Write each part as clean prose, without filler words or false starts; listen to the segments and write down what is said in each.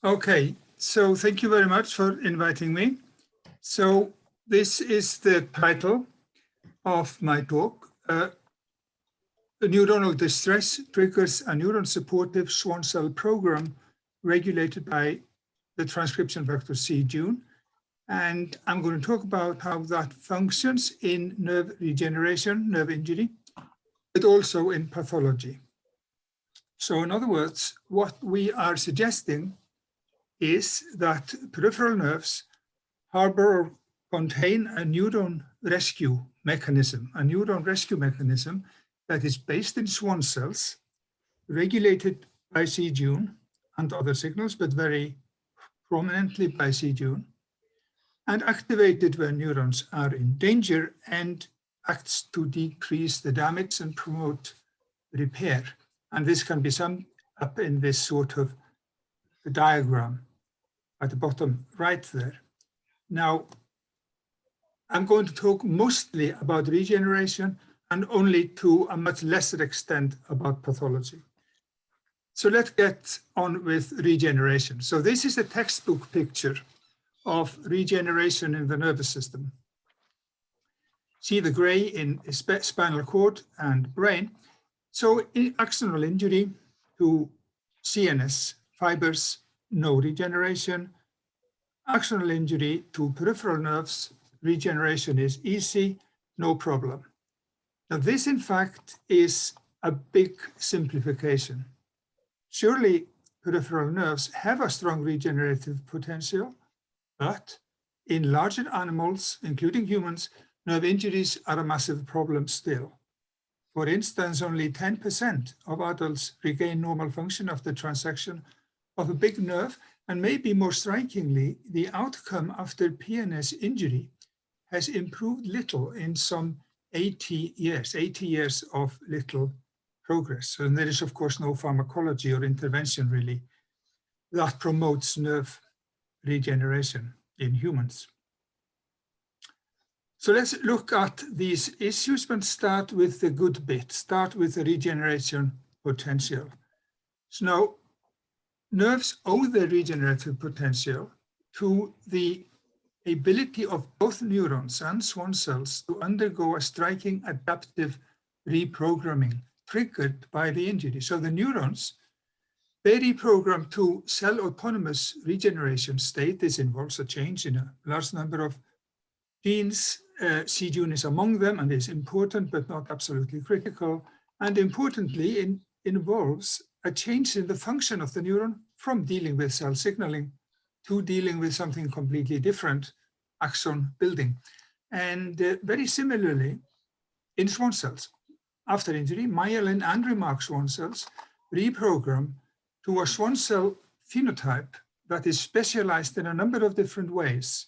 Okay, so thank you very much for inviting me. So this is the title of my talk. The neuronal distress triggers a neuron-supportive Schwann cell program regulated by the transcription factor c-Jun. And I'm going to talk about how that functions in nerve regeneration, nerve injury, but also in pathology. So in other words, what we are suggesting is that peripheral nerves harbor or contain a neuron rescue mechanism that is based in Schwann cells, regulated by c-Jun and other signals, but very prominently by c-Jun, and activated when neurons are in danger and acts to decrease the damage and promote repair. And this can be summed up in this sort of diagram at the bottom right there. Now, I'm going to talk mostly about regeneration and only to a much lesser extent about pathology. So let's get on with regeneration. So this is a textbook picture of regeneration in the nervous system. See the gray in spinal cord and brain. So in axonal injury to CNS fibers, no regeneration. Axonal injury to peripheral nerves, regeneration is easy, no problem. Now this, in fact, is a big simplification. Surely peripheral nerves have a strong regenerative potential, but in larger animals, including humans, nerve injuries are a massive problem still. For instance, only 10% of adults regain normal function after transection of a big nerve, and maybe more strikingly, the outcome after PNS injury has improved little in some 80 years of little progress. And there is, of course, no pharmacology or intervention really that promotes nerve regeneration in humans. So let's look at these issues, but start with the good bit, start with the regeneration potential. So now, nerves owe their regenerative potential to the ability of both neurons and Schwann cells to undergo a striking adaptive reprogramming triggered by the injury. So the neurons, they reprogram to cell-autonomous regeneration state. This involves a change in a large number of genes. c-Jun is among them and is important, but not absolutely critical. And importantly, it involves a change in the function of the neuron from dealing with cell signaling to dealing with something completely different, axon building. And very similarly, in Schwann cells, after injury, myelin and remark Schwann cells reprogram to a Schwann cell phenotype that is specialized in a number of different ways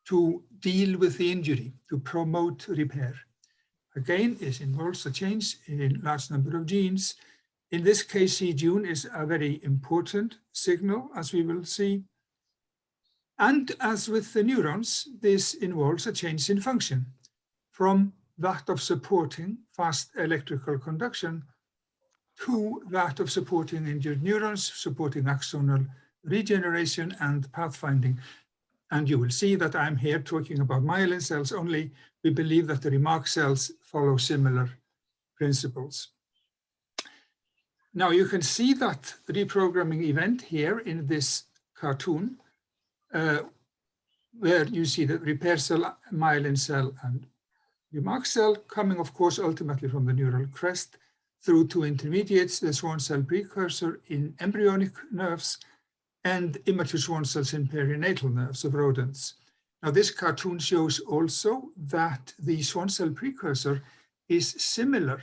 to deal with the injury, to promote repair. Again, it involves a change in large number of genes. In this case, c-Jun is a very important signal, as we will see. And as with the neurons, this involves a change in function from that of supporting fast electrical conduction to that of supporting injured neurons, supporting axonal regeneration and pathfinding. And you will see that I'm here talking about myelin cells only. We believe that the remark cells follow similar principles. Now you can see that reprogramming event here in this cartoon, where you see the repair cell, myelin cell, and remark cell coming, of course, ultimately from the neural crest through to intermediates, the Schwann cell precursor in embryonic nerves, and immature Schwann cells in perinatal nerves of rodents. Now, this cartoon shows also that the Schwann cell precursor is similar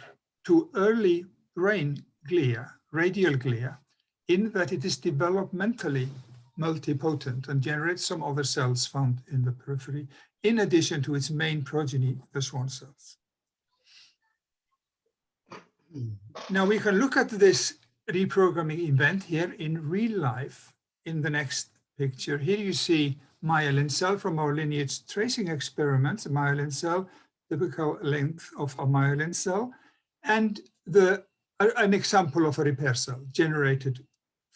to early brain glia, radial glia, in that it is developmentally multipotent and generates some other cells found in the periphery, in addition to its main progeny, the Schwann cells. Now we can look at this reprogramming event here in real life in the next picture. Here you see myelin cell from our lineage tracing experiments, a myelin cell, typical length of a myelin cell, and an example of a repair cell generated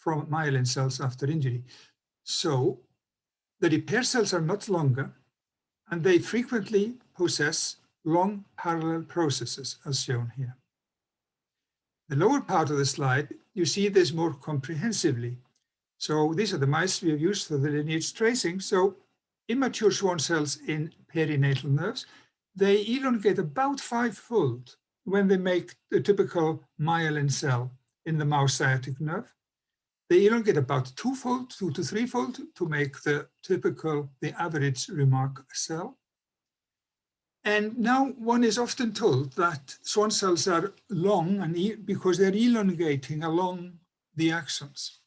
from myelin cells after injury. So the repair cells are much longer, and they frequently possess long parallel processes, as shown here. The lower part of the slide, you see this more comprehensively. So these are the mice we have used for the lineage tracing. So immature Schwann cells in perinatal nerves, they elongate about 5-fold when they make the typical myelin cell in the mouse sciatic nerve. They elongate about 2-fold, 2 to 3-fold to make the typical, the average remark cell. And now one is often told that Schwann cells are long and because they're elongating along the axons.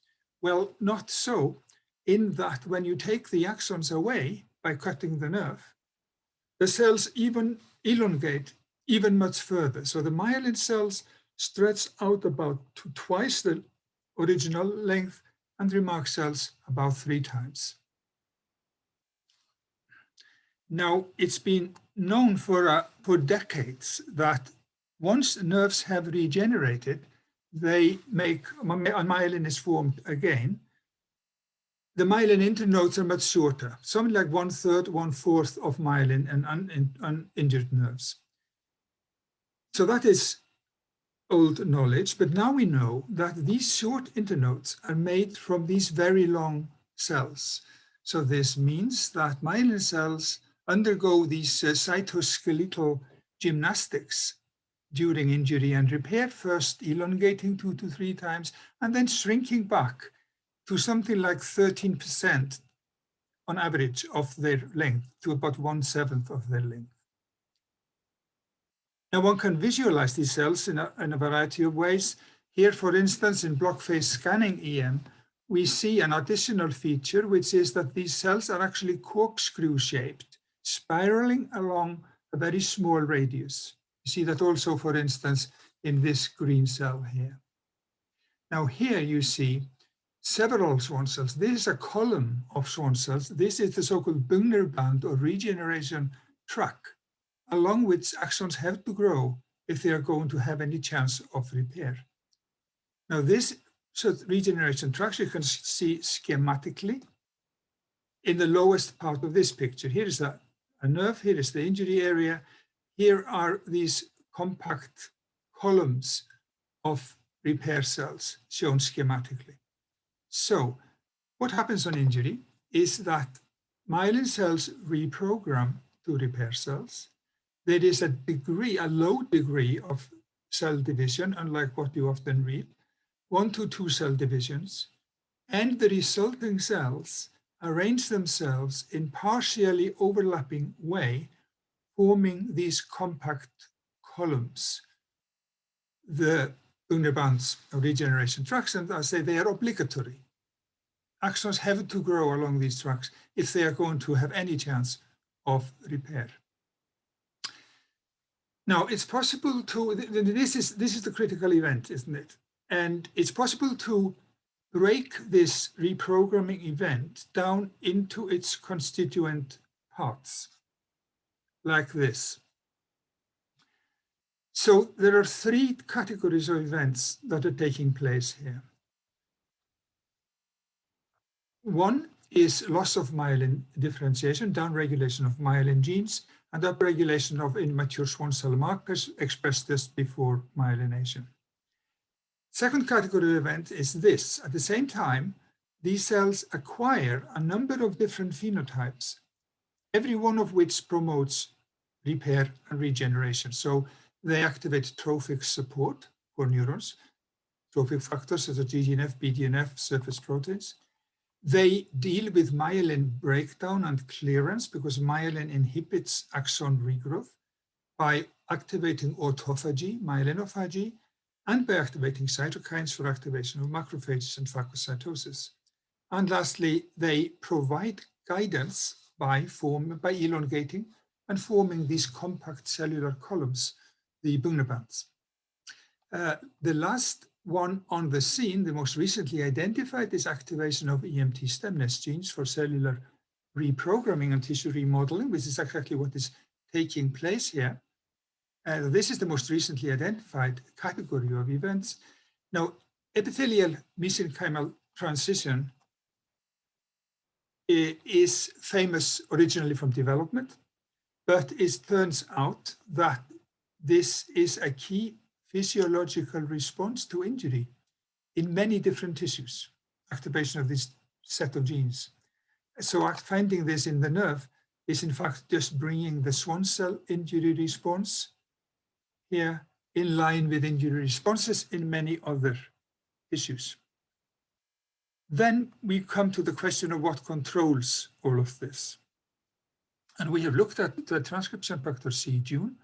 Well, not so, in that when you take the axons away by cutting the nerve, the cells even elongate even much further. So the myelin cells stretch out about to twice the original length and remark cells about 3 times. Now, it's been known for decades that once nerves have regenerated, they make, myelin is formed again. The myelin internodes are much shorter, something like 1/3, 1/4 of myelin in uninjured nerves. So that is old knowledge, but now we know that these short internodes are made from these very long cells. So this means that myelin cells undergo these cytoskeletal gymnastics during injury and repair, first elongating 2 to 3 times and then shrinking back to something like 13% on average of their length, to about 1/7 of their length. Now one can visualize these cells in a variety of ways. Here, for instance, in block phase scanning EM, we see an additional feature, which is that these cells are actually corkscrew shaped, spiraling along a very small radius. You see that also, for instance, in this green cell here. Now here you see several Schwann cells. This is a column of Schwann cells. This is the so-called Bugner band or regeneration track, along which axons have to grow if they are going to have any chance of repair. Now this regeneration tracks you can see schematically in the lowest part of this picture. Here is a nerve, here is the injury area. Here are these compact columns of repair cells shown schematically. So what happens on injury is that myelin cells reprogram to repair cells. There is a low degree of cell division, unlike what you often read, 1 to 2 cell divisions, and the resulting cells arrange themselves in partially overlapping way, forming these compact columns. The Bugner bands of regeneration tracks, and I say they are obligatory. Axons have to grow along these tracks if they are going to have any chance of repair. Now, it's possible to, this is the critical event, isn't it? And it's possible to break this reprogramming event down into its constituent parts, like this. So there are 3 categories of events that are taking place here. One is loss of myelin differentiation, downregulation of myelin genes, and upregulation of immature Schwann cell markers expressed just before myelination. Second category of event is this. At the same time, these cells acquire a number of different phenotypes, every one of which promotes repair and regeneration. So they activate trophic support for neurons, trophic factors such as GGNF, BDNF, surface proteins. They deal with myelin breakdown and clearance because myelin inhibits axon regrowth by activating autophagy, myelinophagy, and by activating cytokines for activation of macrophages and phagocytosis. And lastly, they provide guidance by elongating and forming these compact cellular columns, the Bugner bands. The last one on the scene, the most recently identified, is activation of EMT Stemness genes for cellular reprogramming and tissue remodeling, which is exactly what is taking place here. This is the most recently identified category of events. Now, epithelial mesenchymal transition is famous originally from development, but it turns out that this is a key physiological response to injury in many different tissues, activation of this set of genes. So finding this in the nerve is in fact just bringing the Schwann cell injury response here in line with injury responses in many other tissues. Then we come to the question of what controls all of this. And we have looked at the transcription factor C gene,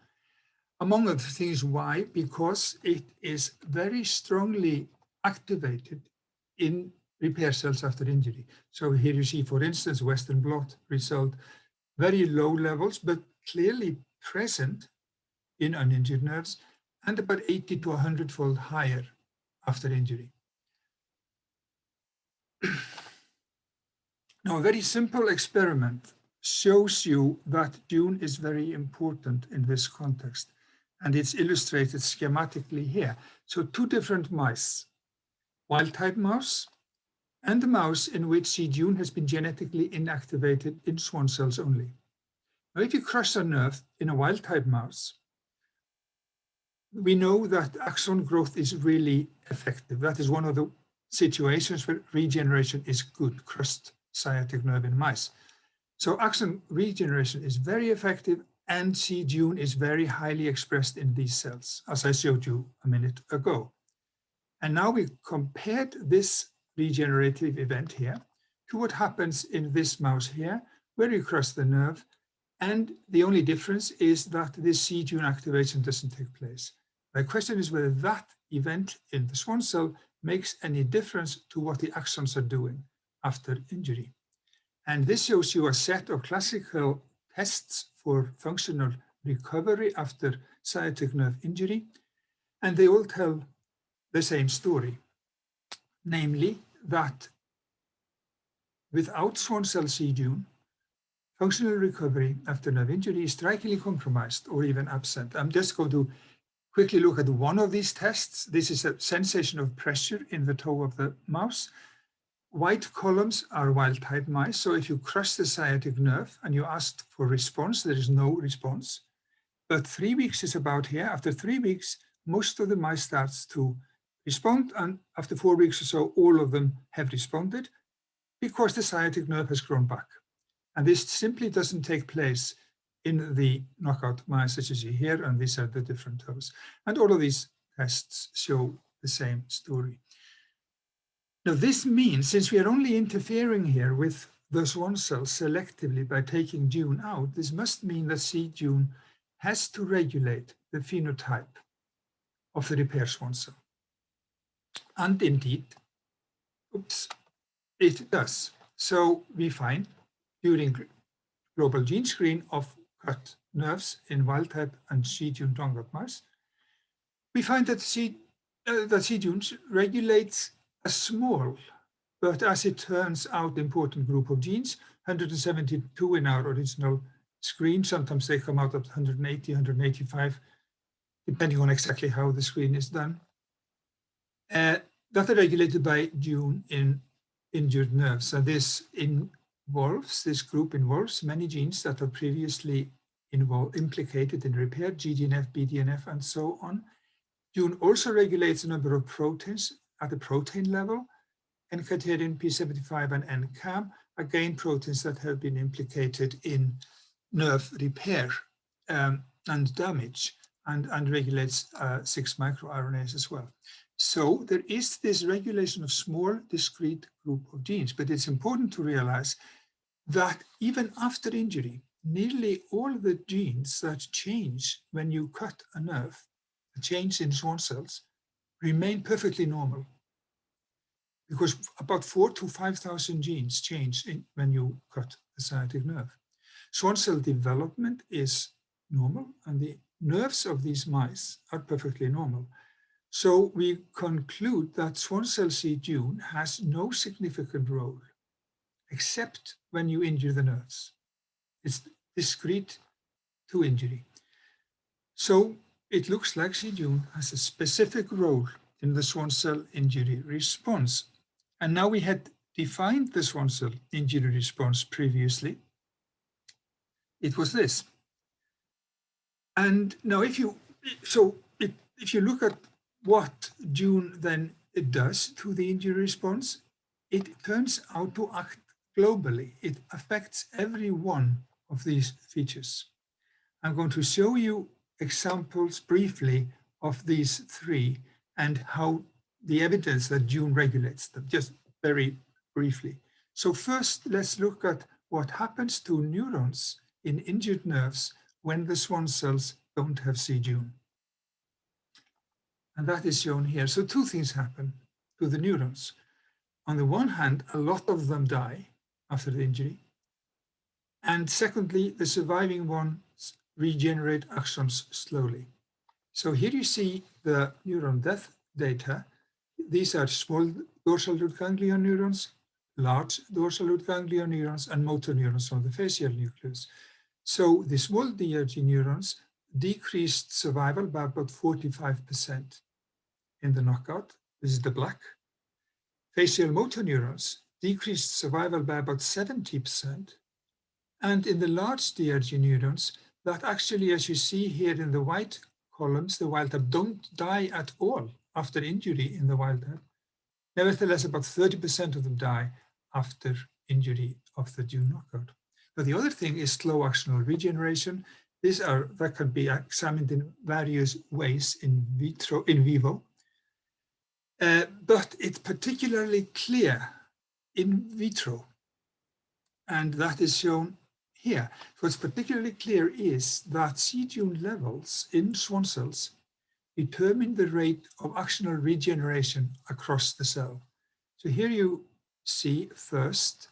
among other things. Why? Because it is very strongly activated in repair cells after injury. So here you see, for instance, Western blot result, very low levels, but clearly present in uninjured nerves, and about 80 to 100-fold higher after injury. Now, a very simple experiment shows you that June is very important in this context, and it's illustrated schematically here. So 2 different mice, wild-type mouse and the mouse in which C-June has been genetically inactivated in Schwann cells only. Now, if you crush a nerve in a wild-type mouse, we know that axon growth is really effective. That is one of the situations where regeneration is good, crushed sciatic nerve in mice. So axon regeneration is very effective, and C-June is very highly expressed in these cells, as I showed you a minute ago. And now we compared this regenerative event here to what happens in this mouse here, where you crush the nerve, and the only difference is that this C-June activation doesn't take place. My question is whether that event in the Schwann cell makes any difference to what the axons are doing after injury. And this shows you a set of classical tests for functional recovery after sciatic nerve injury, and they all tell the same story, namely that without Schwann cell C-June, functional recovery after nerve injury is strikingly compromised or even absent. I'm just going to quickly look at one of these tests. This is a sensation of pressure in the toe of the mouse. White columns are wild-type mice. So if you crush the sciatic nerve and you ask for response, there is no response. But 3 weeks is about here. After 3 weeks, most of the mice starts to respond. And after 4 weeks or so, all of them have responded because the sciatic nerve has grown back. And this simply doesn't take place in the knockout mice that you see here, and these are the different toes. And all of these tests show the same story. Now this means, since we are only interfering here with the Schwann cells selectively by taking June out, this must mean that C-June has to regulate the phenotype of the repair Schwann cell. And indeed, it does. So we find during global gene screen of cut nerves in wild-type and C-June knockout mice, we find that C-June regulates a small, but as it turns out, important group of genes, 172 in our original screen. Sometimes they come out at 180, 185, depending on exactly how the screen is done, that are regulated by June in injured nerves. And this group involves many genes that are previously implicated in repair, GDNF, BDNF, and so on. June also regulates a number of proteins at the protein level, N-cadherin, P75, and NCAM, again, proteins that have been implicated in nerve repair and damage, and regulates 6 microRNAs as well. So there is this regulation of small, discrete group of genes, but it's important to realize that even after injury, nearly all the genes that change when you cut a nerve, the change in Schwann cells, remain perfectly normal. Because about 4,000 to 5,000 genes change when you cut the sciatic nerve. Schwann cell development is normal, and the nerves of these mice are perfectly normal. So we conclude that Schwann cell C-June has no significant role, except when you injure the nerves. It's discrete to injury. So it looks like C-June has a specific role in the Schwann cell injury response. And now we had defined the Schwann cell injury response previously. It was this. And now if you look at what June then it does to the injury response, it turns out to act globally. It affects every one of these features. I'm going to show you examples briefly of these three and how the evidence that June regulates them, just very briefly. So first, let's look at what happens to neurons in injured nerves when the Schwann cells don't have c-June. And that is shown here. So two things happen to the neurons. On the one hand, a lot of them die after the injury. And secondly, the surviving ones regenerate axons slowly. So here you see the neuron death data. These are small dorsal root ganglion neurons, large dorsal root ganglion neurons, and motor neurons from the facial nucleus. So the small DRG neurons decreased survival by about 45% in the knockout. This is the black. Facial motor neurons decreased survival by about 70%. And in the large DRG neurons, that actually, as you see here in the white columns, the wild type don't die at all after injury in the wild type. Nevertheless, about 30% of them die after injury of the June knockout. But the other thing is slow axonal regeneration. That can be examined in various ways in vivo. But it's particularly clear in vitro, and that is shown here. What's particularly clear is that c-June levels in Schwann cells determine the rate of axonal regeneration across the cell. So here you see first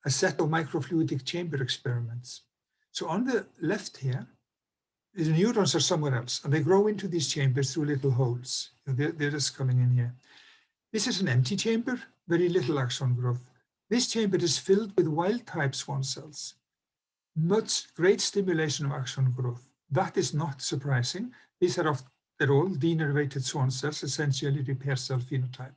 a set of microfluidic chamber experiments. So on the left here, the neurons are somewhere else, and they grow into these chambers through little holes. They're just coming in here. This is an empty chamber, very little axon growth. This chamber is filled with wild-type Schwann cells. Great stimulation of axon growth. That is not surprising. These are they're all denervated Schwann cells, essentially repair cell phenotype,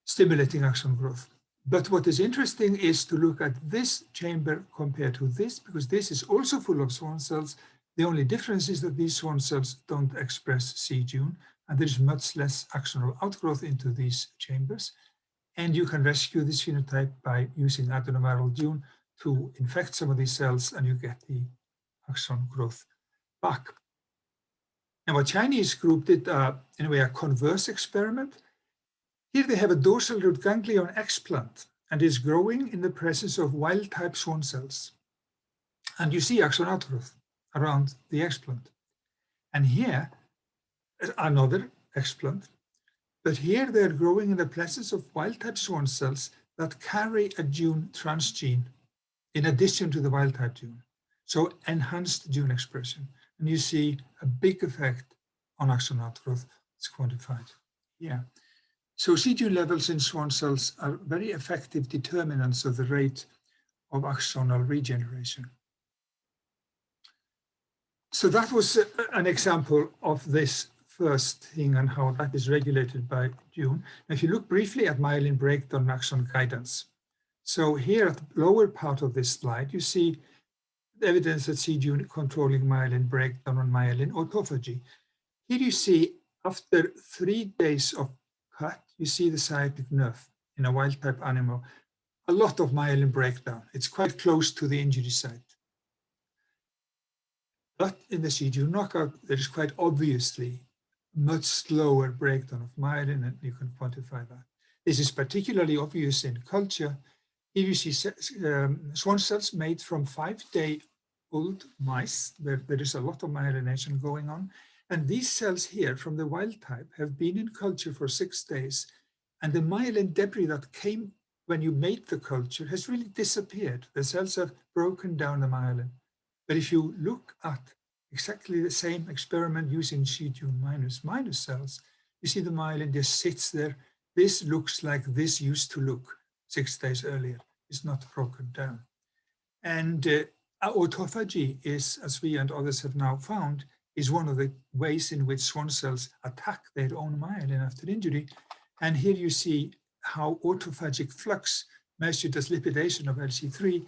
stimulating axon growth. But what is interesting is to look at this chamber compared to this, because this is also full of Schwann cells. The only difference is that these Schwann cells don't express c-June, and there's much less axonal outgrowth into these chambers. And you can rescue this phenotype by using adenoviral June to infect some of these cells, and you get the axon growth back. And what Chinese group did, in a way, a converse experiment. Here they have a dorsal root ganglion explant, and is growing in the presence of wild-type Schwann cells. And you see axon outgrowth around the explant. And here, another explant. But here they're growing in the presence of wild-type Schwann cells that carry a June transgene in addition to the wild-type June. So enhanced June expression. And you see a big effect on axon outgrowth. It's quantified here. So c-June levels in Schwann cells are very effective determinants of the rate of axonal regeneration. So that was an example of this first thing and how that is regulated by June. Now, if you look briefly at myelin breakdown axon guidance. So here at the lower part of this slide, you see evidence that c-June controlling myelin breakdown on myelin autophagy. Here you see after 3 days of cut, you see the sciatic nerve in a wild-type animal, a lot of myelin breakdown. It's quite close to the injury site. But in the c-June knockout, there is quite obviously much slower breakdown of myelin, and you can quantify that. This is particularly obvious in culture. Here you see Schwann cells made from 5-day-old mice, where there is a lot of myelination going on. And these cells here from the wild type have been in culture for 6 days. And the myelin debris that came when you made the culture has really disappeared. The cells have broken down the myelin. But if you look at exactly the same experiment using c-June minus cells, you see the myelin just sits there. This looks like this used to look 6 days earlier. It's not broken down. And autophagy is, as we and others have now found, is one of the ways in which Schwann cells attack their own myelin after injury. And here you see how autophagic flux measured as lipidation of LC3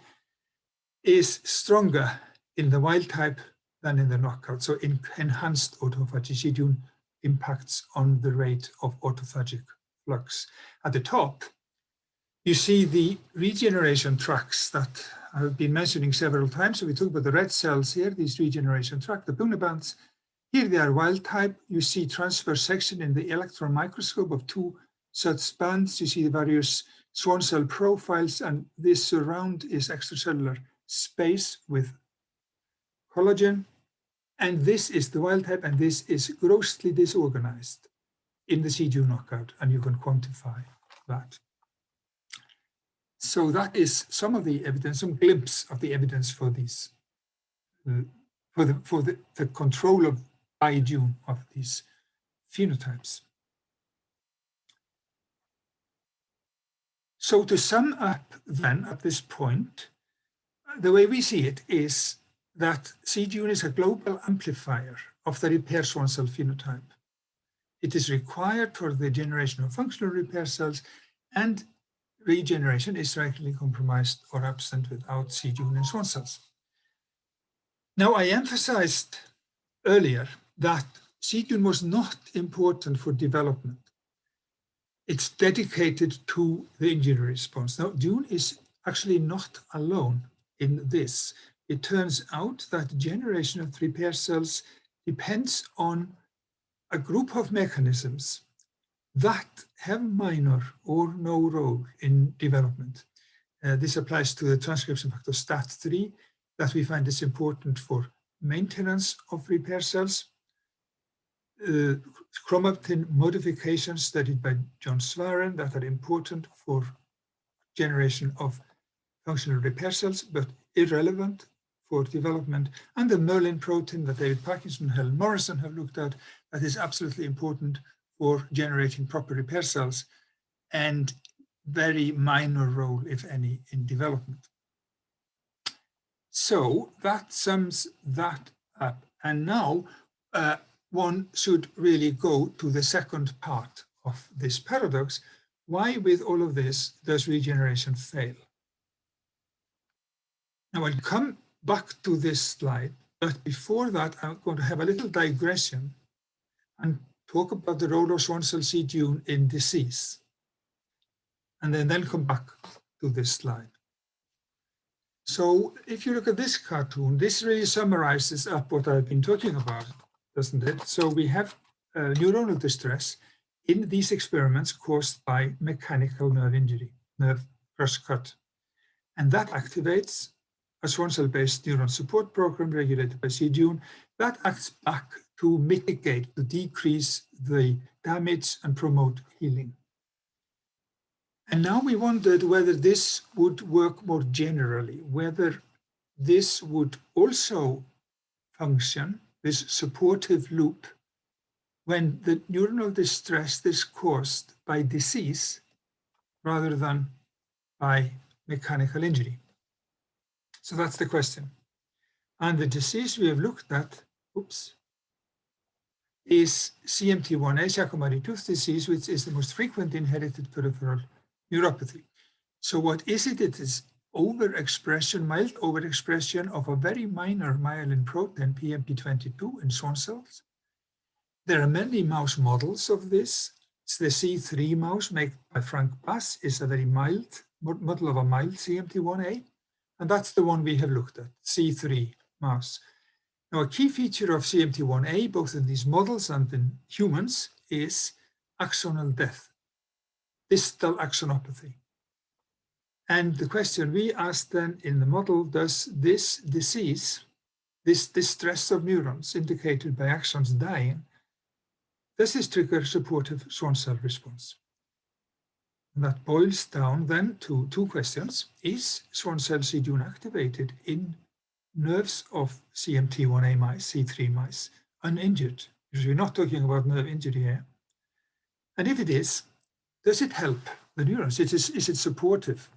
is stronger in the wild type than in the knockout. So enhanced autophagy C-Dune impacts on the rate of autophagic flux. At the top, you see the regeneration tracks that I've been mentioning several times. So we talk about the red cells here, these regeneration tracks, the Buna bands. Here they are wild type. You see transverse section in the electron microscope of two such bands. You see the various Schwann cell profiles, and this surround is extracellular space with collagen. And this is the wild type, and this is grossly disorganized in the C-Dune knockout, and you can quantify that. So that is some of the evidence, some glimpse of the evidence for these, for the control of I-Dune of these phenotypes. So to sum up then at this point, the way we see it is that C-Dune is a global amplifier of the repair Schwann cell phenotype. It is required for the generation of functional repair cells, and regeneration is radically compromised or absent without C-Dune in Schwann cells. Now, I emphasized earlier that C-Dune was not important for development. It's dedicated to the injury response. Now, Dune is actually not alone in this. It turns out that generation of repair cells depends on a group of mechanisms that have minor or no role in development. This applies to the transcription factor STAT3, that we find is important for maintenance of repair cells. Chromatin modifications studied by John Schwann that are important for generation of functional repair cells, but irrelevant for development. And the Merlin protein that David Parkinson and Helen Morrison have looked at, that is absolutely important for generating proper repair cells, and very minor role, if any, in development. So that sums that up. And now one should really go to the second part of this paradox. Why, with all of this, does regeneration fail? Now I'll come back to this slide, but before that, I'm going to have a little digression and talk about the role of Schwann cell C-Dune in disease, and then come back to this slide. So if you look at this cartoon, this really summarizes up what I've been talking about, doesn't it? So we have neuronal distress in these experiments caused by mechanical nerve injury, nerve cross-cut, and that activates a Schwann cell-based neuron support program regulated by C-Dune that acts back to mitigate, to decrease the damage and promote healing. And now we wondered whether this would work more generally, whether this would also function, this supportive loop, when the neuronal distress is caused by disease rather than by mechanical injury. So that's the question. And the disease we have looked at, is CMT1A, Charcot-Marie Tooth disease, which is the most frequent inherited peripheral neuropathy. So what is it? It is overexpression, mild overexpression of a very minor myelin protein, PMP22, in Schwann cells. There are many mouse models of this. It's the C3 mouse made by Frank Bass, is a very mild model of a mild CMT1A. And that's the one we have looked at, C3 mouse. Now, a key feature of CMT1A, both in these models and in humans, is axonal death, distal axonopathy. And the question we asked then in the model, does this disease, this distress of neurons indicated by axons dying, does this trigger supportive Schwann cell response? And that boils down then to two questions. Is Schwann cell C-Dune activated in nerves of CMT1A mice, C3 mice, uninjured? Because we're not talking about nerve injury here. And if it is, does it help the neurons? Is it supportive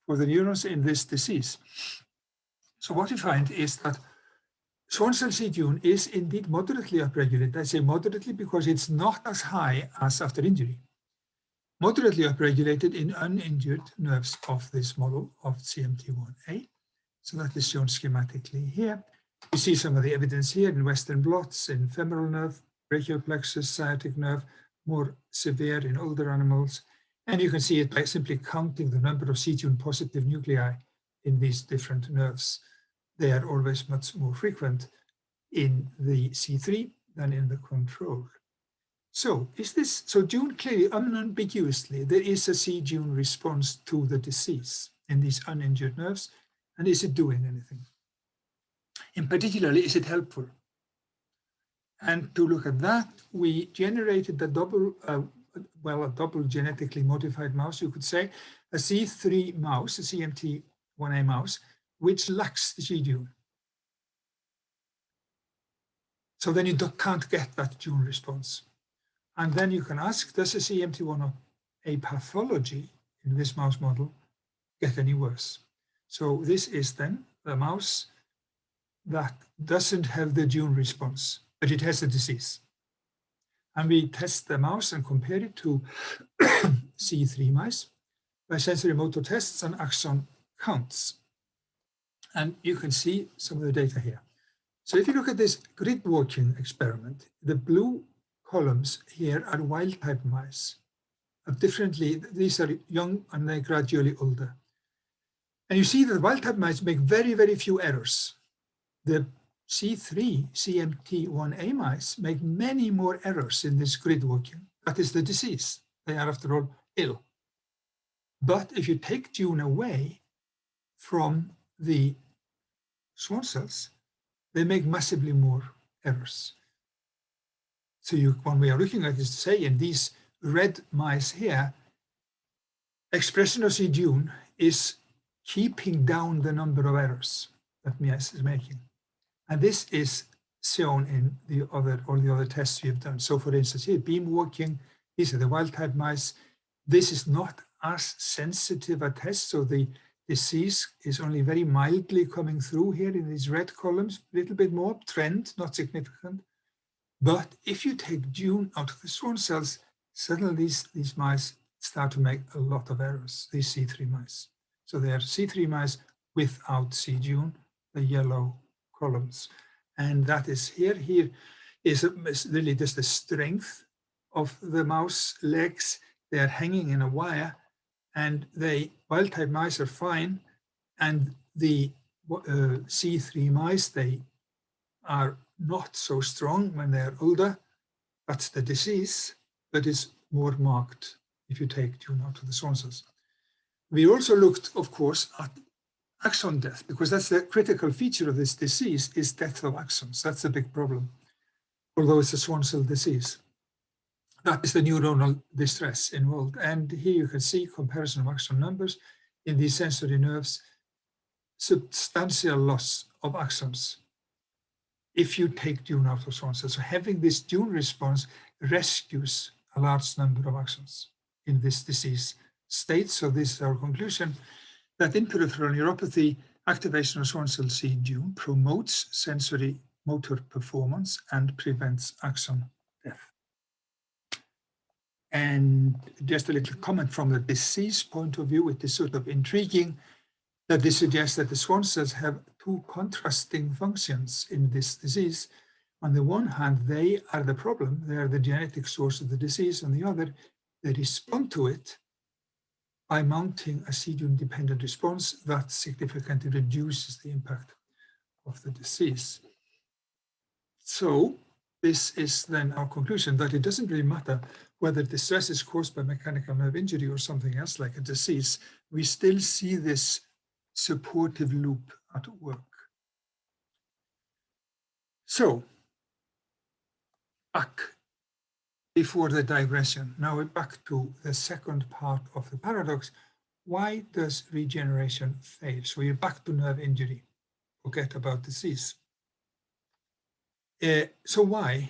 for the neurons in this disease? So what we find is that Schwann cell C-Dune is indeed moderately upregulated. I say moderately because it's not as high as after injury. moderately upregulated in uninjured nerves of this model of CMT1A. So that is shown schematically here. You see some of the evidence here in Western blots, in femoral nerve, brachial plexus, sciatic nerve, more severe in older animals. And you can see it by simply counting the number of C-Jun positive nuclei in these different nerves. They are always much more frequent in the C3 than in the control. So Jun clearly, unambiguously, there is a C-Jun response to the disease in these uninjured nerves. And is it doing anything? In particular, is it helpful? And to look at that, we generated a double genetically modified mouse, you could say, a C3 mouse, a CMT1A mouse, which lacks the C-Jun. So then you can't get that Jun response. And then you can ask, does a CMT1A pathology in this mouse model get any worse? So this is then the mouse that doesn't have the Jun response, but it has a disease. And we test the mouse and compare it to C3 mice by sensory motor tests and axon counts. And you can see some of the data here. So if you look at this grid walking experiment, the blue columns here are wild type mice. Differently, these are young and they're gradually older. And you see that wild type mice make very, very few errors. The C3 CMT1A mice make many more errors in this grid walking. That is the disease. They are, after all, ill. But if you take Jun away from the Schwann cells, they make massively more errors. So one way of looking at it is to say, in these red mice here, expression of C-Jun is keeping down the number of errors that mice is making. And this is shown in all the other tests we have done. So for instance, here, beam walking, these are the wild type mice. This is not as sensitive a test. So the disease is only very mildly coming through here in these red columns, a little bit more trend, not significant. But if you take Jun out of the Schwann cells, suddenly these mice start to make a lot of errors, these C3 mice. So they are C3 mice without C-Jun, the yellow columns. And that is here. Here is really just the strength of the mouse legs. They are hanging in a wire, and the wild type mice are fine. And the C3 mice, they are not so strong when they are older. That's the disease, but it's more marked if you take Jun out of the Schwann cells. We also looked, of course, at axon death, because that's the critical feature of this disease, is death of axons. That's a big problem, although it's a Schwann cell disease. That is the neuronal distress involved. And here you can see comparison of axon numbers in these sensory nerves, substantial loss of axons if you take Jun out of Schwann cells. So having this Jun response rescues a large number of axons in this disease state. So this is our conclusion, that in peripheral neuropathy, activation of Schwann cell C-Jun promotes sensory motor performance and prevents axon death. And just a little comment from the disease point of view, it is sort of intriguing that this suggests that the Schwann cells have two contrasting functions in this disease. On the one hand, they are the problem, they are the genetic source of the disease. On the other, they respond to it by mounting a C-Jun dependent response that significantly reduces the impact of the disease. So this is then our conclusion, that it doesn't really matter whether the stress is caused by mechanical nerve injury or something else like a disease. We still see this supportive loop at work. So back before the digression, now we're back to the second part of the paradox. Why does regeneration fail? So we're back to nerve injury. Forget about disease. So why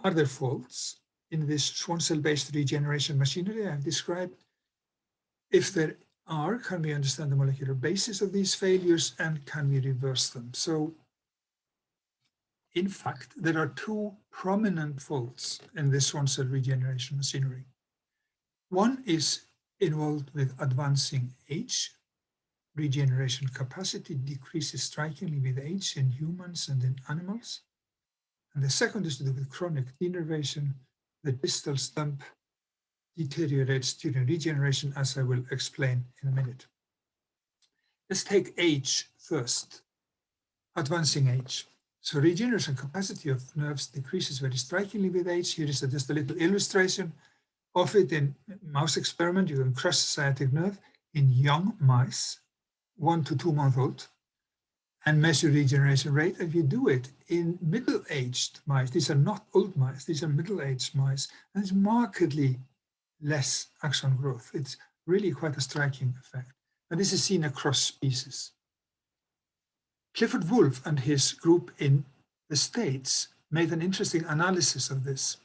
are there faults in this Schwann cell-based regeneration machinery I've described? If there are, can we understand the molecular basis of these failures, and can we reverse them? So in fact, there are two prominent faults in this Schwann cell regeneration machinery. One is involved with advancing age. Regeneration capacity decreases strikingly with age in humans and in animals. And the second is to do with chronic denervation. The distal stump deteriorates during regeneration, as I will explain in a minute. Let's take age first, advancing age. So regeneration capacity of nerves decreases very strikingly with age. Here is just a little illustration of it in mouse experiment. You can crush the sciatic nerve in young mice, 1 to 2 month old, and measure regeneration rate. If you do it in middle-aged mice, these are not old mice, these are middle-aged mice, and it's markedly less axon growth. It's really quite a striking effect. And this is seen across species. Clifford Wolf and his group in the States made an interesting analysis of this.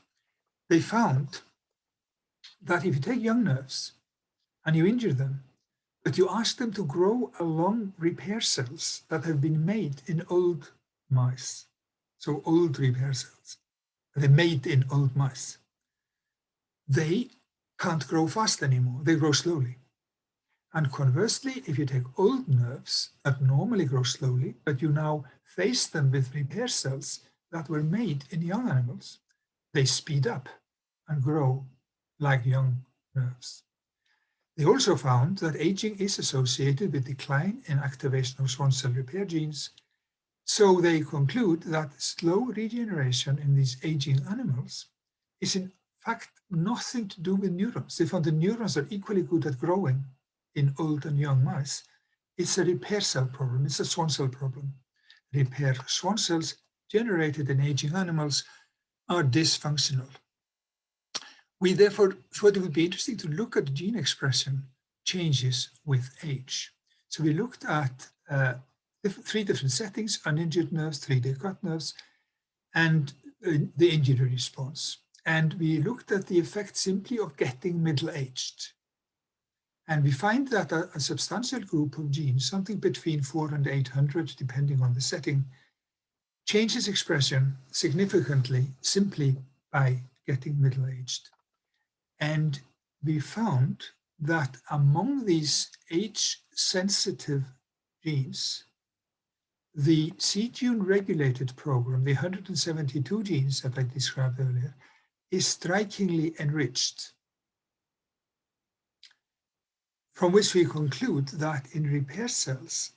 They found that if you take young nerves and you injure them, but you ask them to grow along repair cells that have been made in old mice, so old repair cells, they're made in old mice, they can't grow fast anymore, they grow slowly. And conversely, if you take old nerves that normally grow slowly, but you now face them with repair cells that were made in young animals, they speed up and grow like young nerves. They also found that aging is associated with decline in activation of Schwann cell repair genes. So they conclude that slow regeneration in these aging animals is in fact nothing to do with neurons. They found the neurons are equally good at growing in old and young mice. It's a repair cell problem. It's a Schwann cell problem. Repair Schwann cells generated in aging animals are dysfunctional. We therefore thought it would be interesting to look at gene expression changes with age. So we looked at 3 different settings: uninjured nerves, 3-day cut nerves, and the injury response. And we looked at the effect simply of getting middle-aged. And we find that a substantial group of genes, something between 400 and 800, depending on the setting, changes expression significantly simply by getting middle-aged. And we found that among these age-sensitive genes, the C-gene regulated program, the 172 genes that I described earlier, is strikingly enriched. From which we conclude that in repair cells,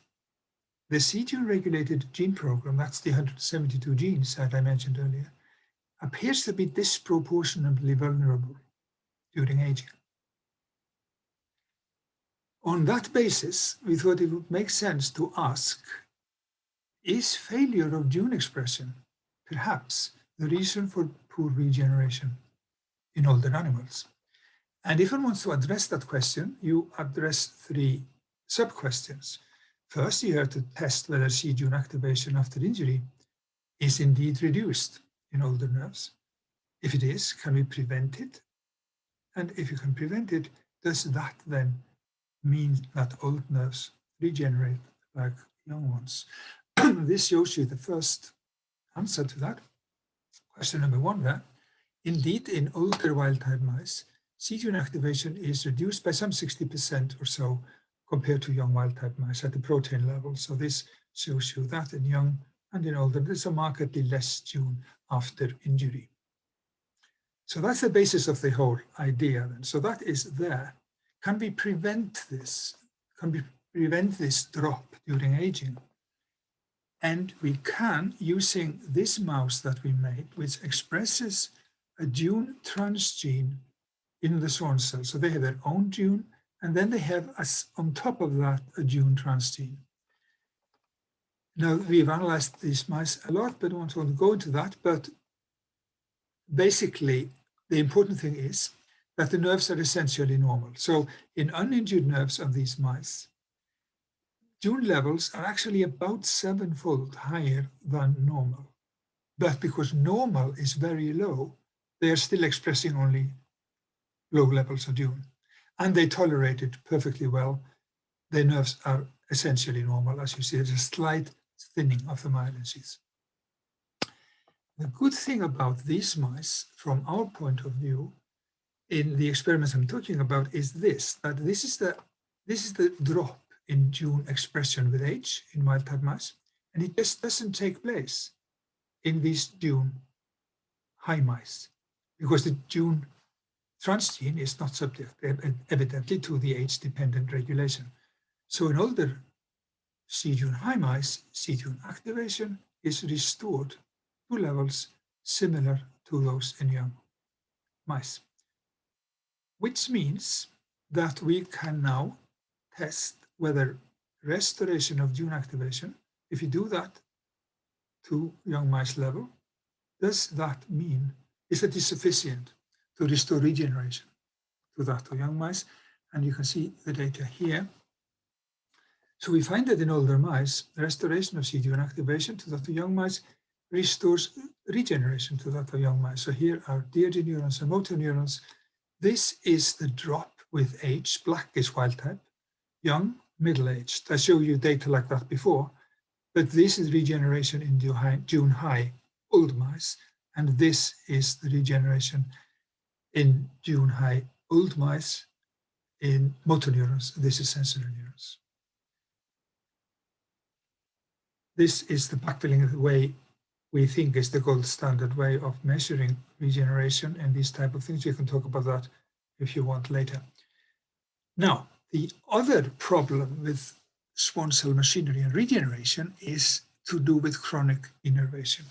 the C-gene regulated gene program, that's the 172 genes that I mentioned earlier, appears to be disproportionately vulnerable during aging. On that basis, we thought it would make sense to ask, is failure of gene expression perhaps the reason for poor regeneration in older animals? And if one wants to address that question, you address 3 sub-questions. First, you have to test whether C-gene activation after injury is indeed reduced in older nerves. If it is, can we prevent it? And if you can prevent it, does that then mean that old nerves regenerate like young ones? This shows you the first answer to that. Question number 1 there. Indeed, in older wild-type mice, C-gene activation is reduced by some 60% or so compared to young wild-type mice at the protein level. So this shows you that in young and in older, there's a markedly less gene after injury. So that's the basis of the whole idea then. So that is there. Can we prevent this? Can we prevent this drop during aging? And we can, using this mouse that we made, which expresses a gene transgene in the Schwann cell. So they have their own gene, and then they have, on top of that, a gene transgene. Now, we've analyzed these mice a lot, but I don't want to go into that. But basically, the important thing is that the nerves are essentially normal. So in uninjured nerves of these mice, gene levels are actually about 7-fold higher than normal. But because normal is very low, they are still expressing only low levels of gene. And they tolerate it perfectly well. Their nerves are essentially normal. As you see, there's a slight thinning of the myelin sheaths. The good thing about these mice, from our point of view, in the experiments I'm talking about is that this is the drop in June expression with age in wild-type mice, and it just doesn't take place in these June high mice, because the June transgene is not subject, evidently, to the age-dependent regulation. So in older C-June high mice, C-June activation is restored to levels similar to those in young mice, which means that we can now test whether restoration of June activation, if you do that to young mice level, does that mean, is it sufficient to restore regeneration to that of young mice? And you can see the data here. So we find that in older mice, the restoration of C-June activation to that of young mice restores regeneration to that of young mice. So here are DRG neurons and motor neurons. This is the drop with age. Black is wild type, young, middle-aged. I showed you data like that before, but this is regeneration in June high old mice, and this is the regeneration in June high old mice in motor neurons. This is sensory neurons. This is the backfilling way we think is the gold standard way of measuring regeneration and these type of things. You can talk about that if you want later. Now, the other problem with Schwann cell machinery and regeneration is to do with chronic innervation.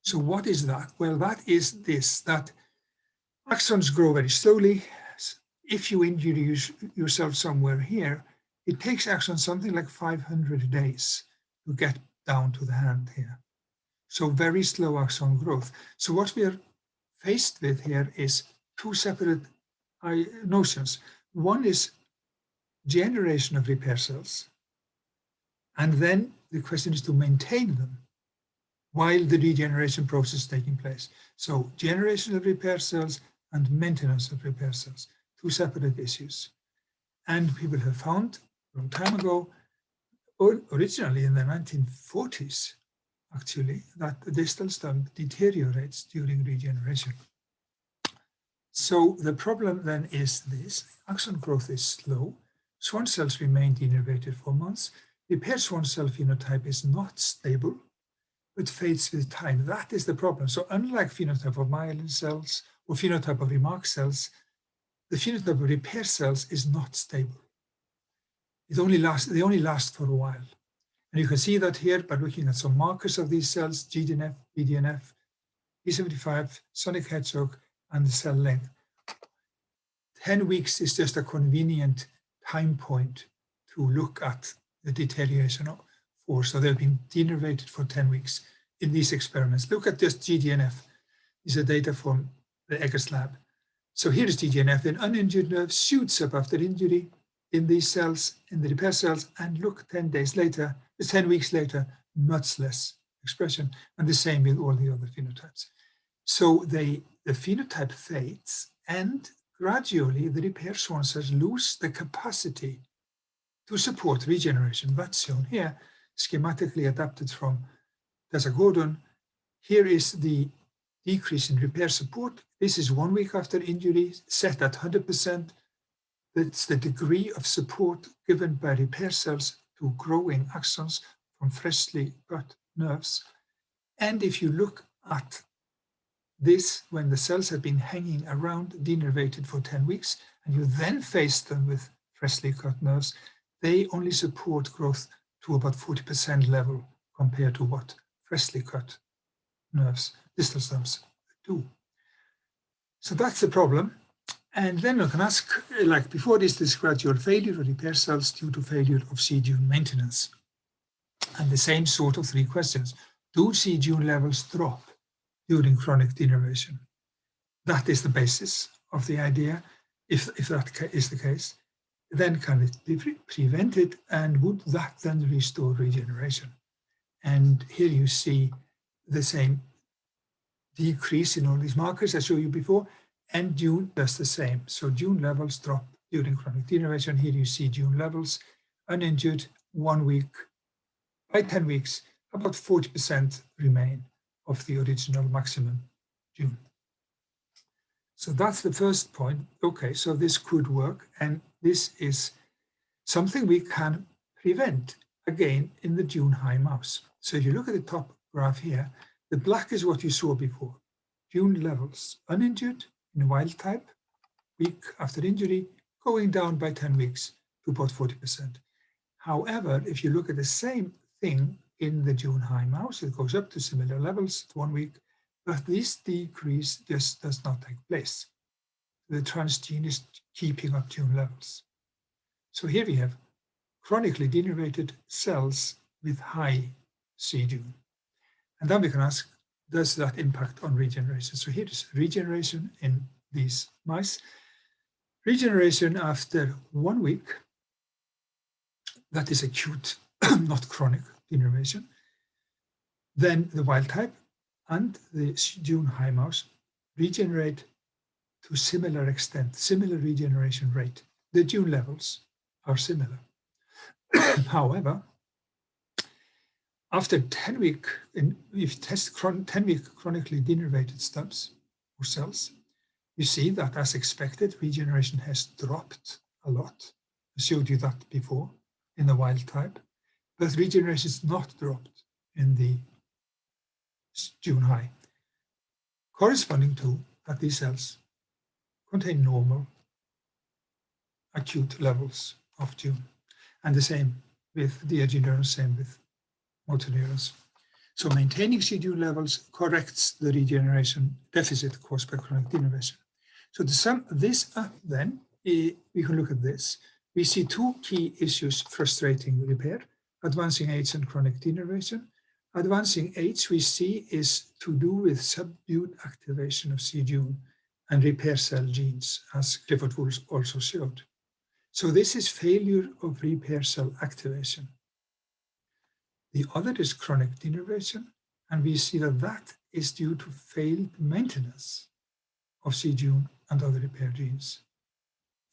So what is that? Well, that is this, that axons grow very slowly. If you injure yourself somewhere here, it takes axons something like 500 days to get down to the hand here. So very slow axon growth. So what we are faced with here is two separate notions. One is generation of repair cells, and then the question is to maintain them while the regeneration process is taking place. So generation of repair cells and maintenance of repair cells, two separate issues. And people have found a long time ago, or originally in the 1940s, actually, that the distal stump deteriorates during regeneration. So the problem then is this: axon growth is slow, Schwann cells remain denervated for months, repaired Schwann cell phenotype is not stable, but fades with time. That is the problem. So unlike phenotype of myelin cells or phenotype of remark cells, the phenotype of repair cells is not stable. They only last for a while. And you can see that here by looking at some markers of these cells: GDNF, BDNF, P75, sonic hedgehog, and the cell length. 10 weeks is just a convenient time point to look at the deterioration for. So they've been denervated for 10 weeks in these experiments. Look at just GDNF. These are data from the Eggers lab. So here is GDNF. An uninjured nerve shoots up after injury in these cells, in the repair cells, and look, 10 weeks later, much less expression, and the same with all the other phenotypes. So the phenotype fades, and gradually the repair Schwann cells lose the capacity to support regeneration. That's shown here, schematically adapted from Tessa Gordon. Here is the decrease in repair support. This is 1 week after injury, set at 100%. That's the degree of support given by repair cells to growing axons from freshly cut nerves. And if you look at this, when the cells have been hanging around denervated for 10 weeks, and you then face them with freshly cut nerves, they only support growth to about 40% level compared to what freshly cut nerves, distal stumps, do. So that's the problem. And then you can ask, like before, is this gradual failure of repair cells due to failure of C-June maintenance? And the same sort of three questions. Do C-June levels drop during chronic denervation? That is the basis of the idea. If that is the case, then can it be prevented, and would that then restore regeneration? And here you see the same decrease in all these markers I showed you before, and June does the same. So June levels drop during chronic denervation. Here you see June levels, uninjured, 1 week. By 10 weeks, about 40% remain of the original maximum June. So that's the first point. Okay, so this could work, and this is something we can prevent, again, in the June high mouse. So if you look at the top graph here, the black is what you saw before. June levels, uninjured in wild type, week after injury, going down by 10 weeks to about 40%. However, if you look at the same thing in the June high mouse, it goes up to similar levels at 1 week, but this decrease just does not take place. The transgene is keeping up June levels. So here we have chronically degenerated cells with high C-June. And then we can ask, does that impact on regeneration? So here is regeneration in these mice. Regeneration after 1 week, that is acute, not chronic degeneration. Then the wild type and the June high mouse regenerate to similar extent, similar regeneration rate. The June levels are similar. However, after 10 week, if you test 10 week chronically degenerated stubs or cells, you see that as expected, regeneration has dropped a lot. I showed you that before in the wild type, but regeneration is not dropped in the June high, corresponding to that these cells contain normal acute levels of June. And the same with DRG neurons, same with motor neurons. So maintaining C-June levels corrects the regeneration deficit caused by chronic degeneration. So to sum this up then, we can look at this. We see two key issues frustrating repair, advancing age and chronic degeneration. Advancing age we see is to do with subdued activation of C-June and repair cell genes, as Clifford Wool also showed. So this is failure of repair cell activation. The other is chronic degeneration, and we see that that is due to failed maintenance of C-June and other repair genes.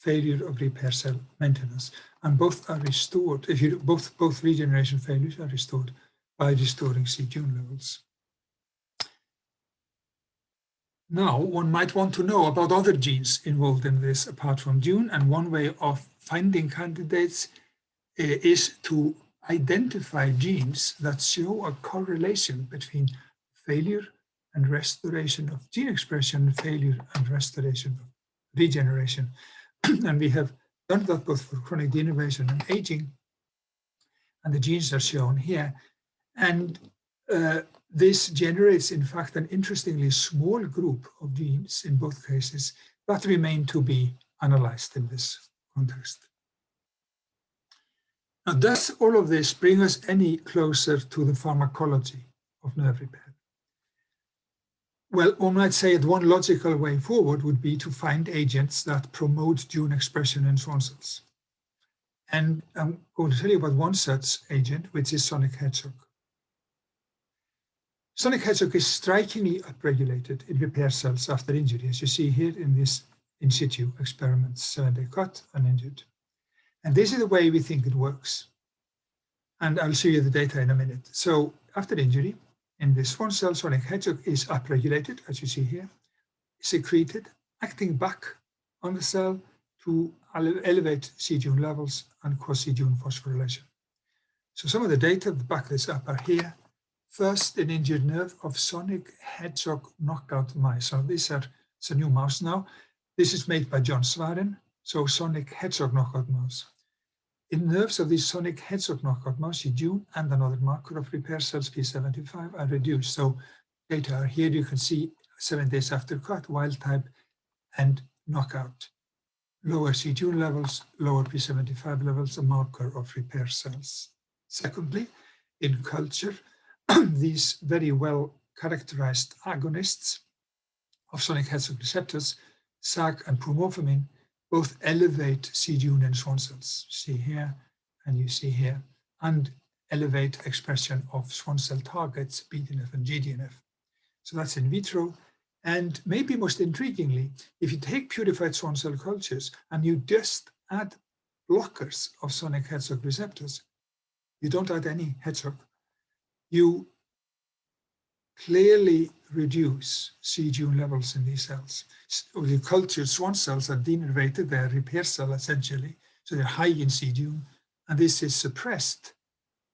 Failure of repair cell maintenance, and both are restored. If you both regeneration failures are restored by restoring C-June levels. Now, one might want to know about other genes involved in this apart from June, and one way of finding candidates is to identify genes that show a correlation between failure and restoration of gene expression, failure and restoration of regeneration. And we have done that both for chronic degeneration and aging, and the genes are shown here. And this generates, in fact, an interestingly small group of genes in both cases that remain to be analyzed in this context. Now, does all of this bring us any closer to the pharmacology of nerve repair? Well, one might say that one logical way forward would be to find agents that promote June expression in Schwann cells. And I'm going to tell you about one such agent, which is sonic hedgehog. Sonic hedgehog is strikingly upregulated in repair cells after injury, as you see here in this in situ experiment, 7-day cut, uninjured. And this is the way we think it works. And I'll show you the data in a minute. So after injury, in this Schwann cell, sonic hedgehog is upregulated, as you see here, secreted, acting back on the cell to elevate C-June levels and cause C-June phosphorylation. So some of the data that back this up are here. First, an injured nerve of sonic hedgehog knockout mice. So it's a new mouse now. This is made by John Schwann, so sonic hedgehog knockout mouse. In nerves of these sonic hedgehog knockout mouse, C-June and another marker of repair cells, P75, are reduced. So data are here. You can see 7 days after cut, wild type and knockout. Lower C-June levels, lower P75 levels, a marker of repair cells. Secondly, in culture, these very well characterized agonists of sonic hedgehog receptors, SAG and promorphamine, both elevate C-June in Schwann cells. You see here and you see here, and elevate expression of Schwann cell targets, BDNF and GDNF. So that's in vitro. And maybe most intriguingly, if you take purified Schwann cell cultures and you just add blockers of sonic hedgehog receptors, you don't add any hedgehog, you clearly reduce c-Jun levels in these cells. So the cultured Schwann cells are denervated, they're repair cell essentially, so they're high in c-Jun, and this is suppressed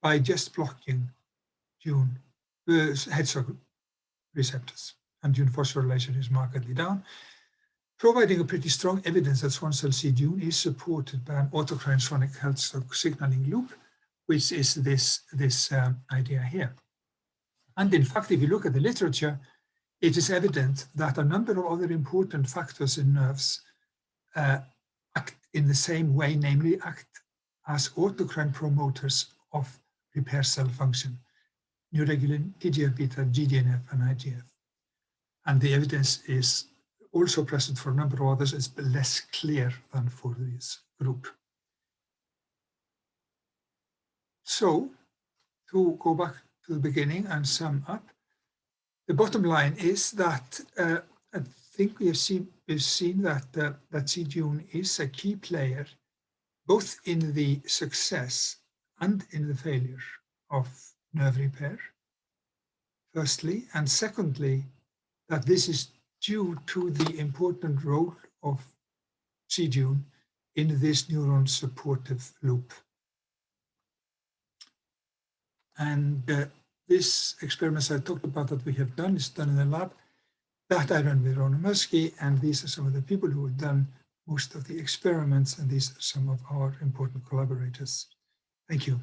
by just blocking Hedgehog receptors, and Jun phosphorylation is markedly down, providing a pretty strong evidence that Schwann cell c-Jun is supported by an autocrine Schwannic Hedgehog signaling loop, which is this idea here. And in fact, if you look at the literature, it is evident that a number of other important factors in nerves act in the same way, namely act as autocrine promoters of repair cell function, neuroregulin, TGF-beta, GDNF, and IGF. And the evidence is also present for a number of others. It's less clear than for this group. So, to go back to the beginning and sum up, the bottom line is that I think we've seen that that c-Jun is a key player, both in the success and in the failure of nerve repair, firstly, and secondly, that this is due to the important role of c-Jun in this neuron supportive loop. And this experiments I talked about that we have done is done in the lab that I run with Ron Musky, and these are some of the people who have done most of the experiments, and these are some of our important collaborators. Thank you.